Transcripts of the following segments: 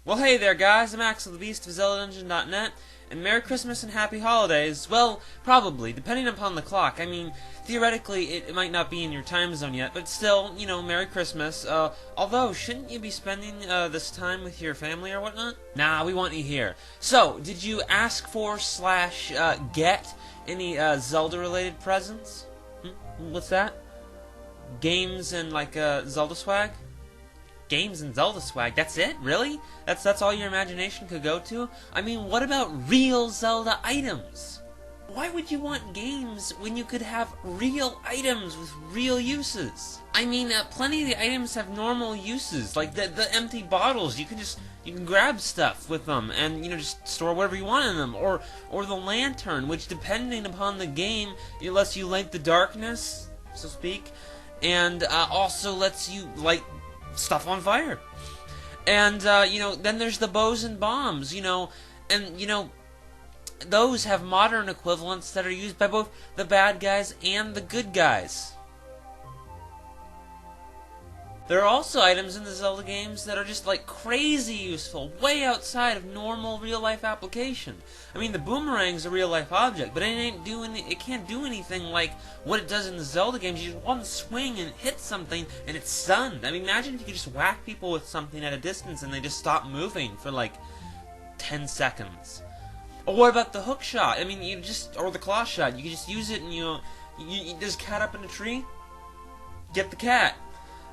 Well, hey there, guys. I'm Axel the Beast of ZeldaDungeon.net, and Merry Christmas and Happy Holidays. Well, probably, depending upon the clock. I mean, theoretically, it might not be in your time zone yet, but still, Merry Christmas. Although, shouldn't you be spending this time with your family or whatnot? Nah, we want you here. So, did you ask for / get any Zelda-related presents? What's that? Games and, Zelda swag? Games and Zelda swag, that's it? Really? That's all your imagination could go to? I mean, what about real Zelda items? Why would you want games when you could have real items with real uses? I mean, plenty of the items have normal uses, like the empty bottles. You can grab stuff with them and, just store whatever you want in them. Or the lantern, which depending upon the game, it lets you light the darkness, so to speak, and also lets you light stuff on fire. And, then there's the bows and bombs, those have modern equivalents that are used by both the bad guys and the good guys. There are also items in the Zelda games that are just, crazy useful, way outside of normal real-life application. I mean, the boomerang's a real-life object, but it can't do anything like what it does in the Zelda games. You just one swing and hit something, and it's stunned. I mean, imagine if you could just whack people with something at a distance and they just stop moving for, 10 seconds. Or what about the hook shot? I mean, or the claw shot. You can just use it and, there's a cat up in a tree? Get the cat.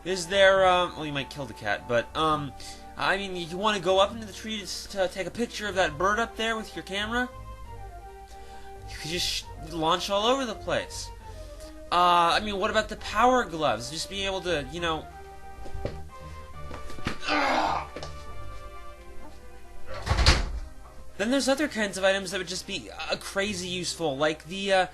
Is there, well, you might kill the cat, but, I mean, you want to go up into the tree to take a picture of that bird up there with your camera? You could just launch all over the place. I mean, what about the power gloves? Just being able to, Then there's other kinds of items that would just be crazy useful, like the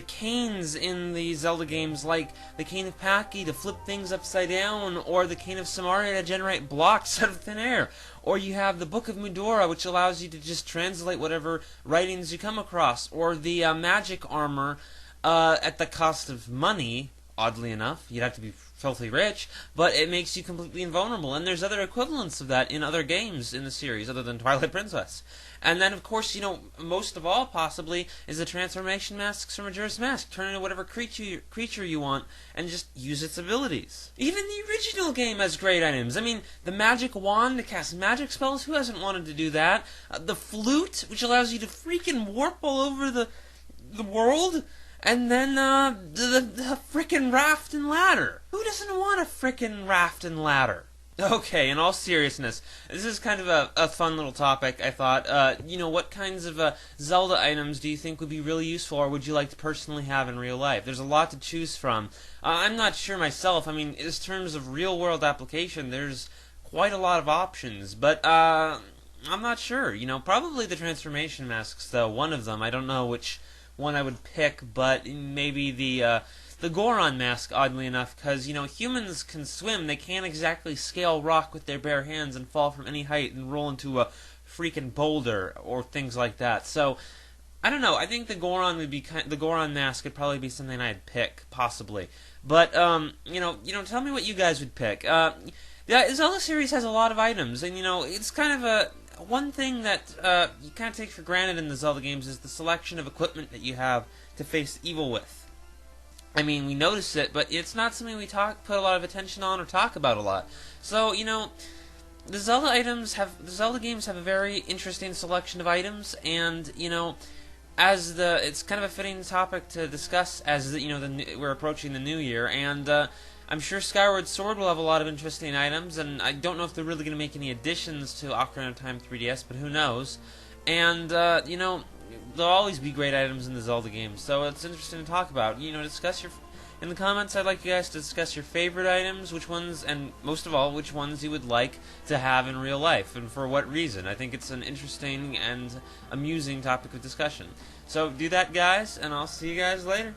canes in the Zelda games, like the cane of Paki to flip things upside down, or the cane of Samaria to generate blocks out of thin air. Or you have the Book of Mudora, which allows you to just translate whatever writings you come across. Or the magic armor at the cost of money, oddly enough. You'd have to be filthy rich, but it makes you completely invulnerable. And there's other equivalents of that in other games in the series, other than Twilight Princess. And then, of course, most of all, possibly, is the transformation masks from Majora's Mask. Turn into whatever creature you want, and just use its abilities. Even the original game has great items. I mean, the magic wand to cast magic spells, who hasn't wanted to do that? The flute, which allows you to freaking warp all over the world. And then, the frickin' raft and ladder. Who doesn't want a frickin' raft and ladder? Okay, in all seriousness, this is kind of a fun little topic, I thought. What kinds of Zelda items do you think would be really useful, or would you like to personally have in real life? There's a lot to choose from. I'm not sure myself. I mean, in terms of real-world application, there's quite a lot of options, but, I'm not sure. Probably the transformation masks, though, one of them. I don't know which one I would pick, but maybe the Goron mask, oddly enough, because, humans can swim. They can't exactly scale rock with their bare hands and fall from any height and roll into a freaking boulder or things like that. So, I don't know. I think the Goron mask would probably be something I'd pick, possibly. But, tell me what you guys would pick. The Zelda series has a lot of items, and, it's kind of one thing that you kind of take for granted in the Zelda games is the selection of equipment that you have to face evil with. I mean, we notice it, but it's not something we put a lot of attention on or talk about a lot. So, the Zelda games have a very interesting selection of items, and, it's kind of a fitting topic to discuss as, we're approaching the new year, and, I'm sure Skyward Sword will have a lot of interesting items, and I don't know if they're really going to make any additions to Ocarina of Time 3DS, but who knows. And, there'll always be great items in the Zelda games, so it's interesting to talk about. In the comments, I'd like you guys to discuss your favorite items, which ones, and most of all, which ones you would like to have in real life, and for what reason. I think it's an interesting and amusing topic of discussion. So do that, guys, and I'll see you guys later.